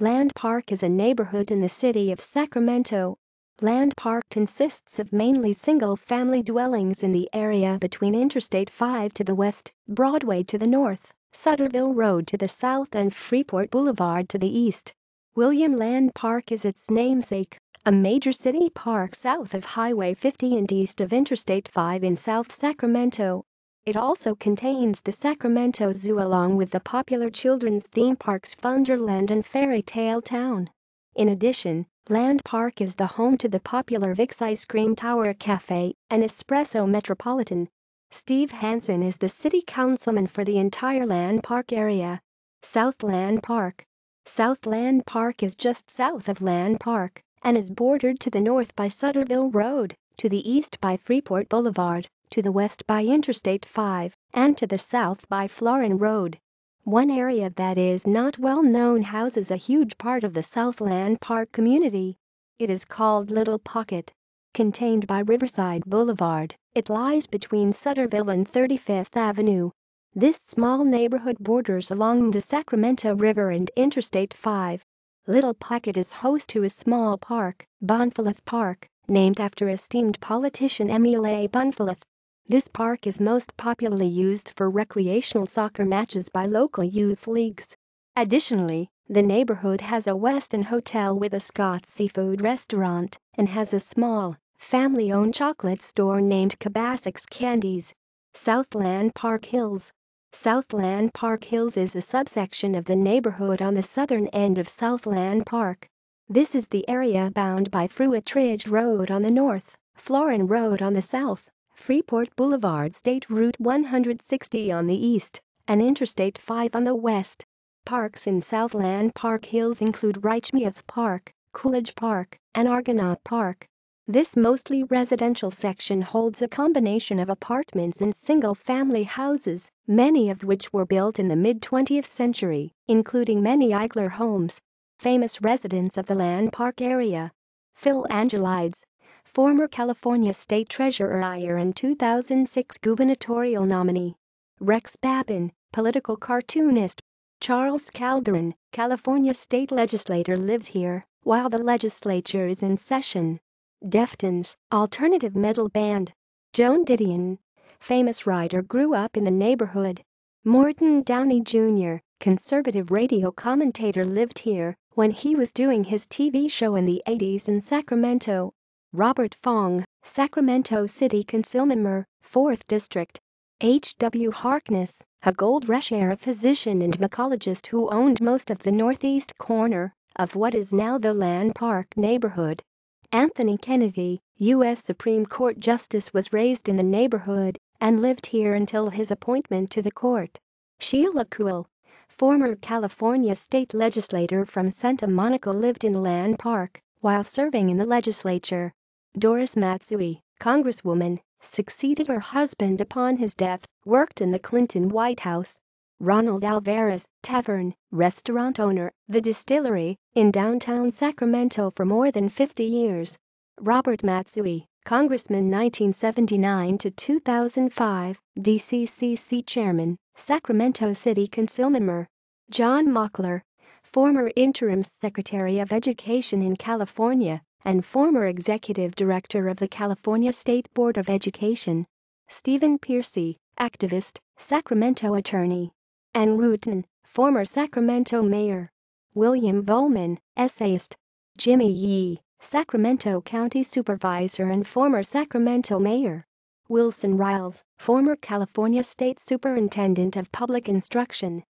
Land Park is a neighborhood in the city of Sacramento. Land Park consists of mainly single-family dwellings in the area between Interstate 5 to the west, Broadway to the north, Sutterville Road to the south and Freeport Blvd to the east. William Land Park is its namesake, a major city park south of Highway 50 and east of Interstate 5 in South Sacramento. It also contains the Sacramento Zoo along with the popular children's theme parks Funderland and Fairy Tale Town. In addition, Land Park is the home to the popular Vic's Ice Cream Tower Cafe and Espresso Metropolitan. Steve Hansen is the city councilman for the entire Land Park area. South Land Park. South Land Park is just south of Land Park and is bordered to the north by Sutterville Road, to the east by Freeport Blvd, to the west by Interstate 5, and to the south by Florin Road. One area that is not well known houses a huge part of the South Land Park community. It is called Little Pocket. Contained by Riverside Boulevard, it lies between Sutterville and 35th Avenue. This small neighborhood borders along the Sacramento River and Interstate 5. Little Pocket is host to a small park, Bunfalith Park, named after esteemed politician Emil A. Bunfalith. This park is most popularly used for recreational soccer matches by local youth leagues. Additionally, the neighborhood has a Westin hotel with a Scott's seafood restaurant and has a small, family-owned chocolate store named Cabasic's Candies. Southland Park Hills. Southland Park Hills is a subsection of the neighborhood on the southern end of Southland Park. This is the area bound by Fruitridge Road on the north, Florin Road on the south, Freeport Blvd State Route 160 on the east, and Interstate 5 on the west. Parks in Southland Park Hills include Reichmuth Park, Coolidge Park, and Argonaut Park. This mostly residential section holds a combination of apartments and single-family houses, many of which were built in the mid-20th century, including many Eigler homes. Famous residents of the Land Park area. Phil Angelides, former California State Treasurer and 2006 gubernatorial nominee. Rex Babin, political cartoonist. Charles Calderon, California state legislator, lives here while the legislature is in session. Deftones, alternative metal band. Joan Didion, famous writer, grew up in the neighborhood. Morton Downey Jr., conservative radio commentator, lived here when he was doing his TV show in the 80s in Sacramento. Robert Fong, Sacramento City Councilman, 4th District. H.W. Harkness, a Gold Rush-era physician and mycologist who owned most of the northeast corner of what is now the Land Park neighborhood. Anthony Kennedy, U.S. Supreme Court Justice, was raised in the neighborhood and lived here until his appointment to the court. Sheila Kuehl, former California state legislator from Santa Monica, lived in Land Park while serving in the legislature. Doris Matsui, Congresswoman, succeeded her husband upon his death, worked in the Clinton White House. Ronald Alvarez, tavern, restaurant owner, The Distillery, in downtown Sacramento for more than 50 years. Robert Matsui, Congressman 1979 to 2005, DCCC Chairman, Sacramento City Councilman. John Mockler, former Interim Secretary of Education in California and former Executive Director of the California State Board of Education. Stephen Piercy, activist, Sacramento attorney. Ann Rutan, former Sacramento mayor. William Volman, essayist. Jimmy Yee, Sacramento County Supervisor and former Sacramento mayor. Wilson Riles, former California State Superintendent of Public Instruction.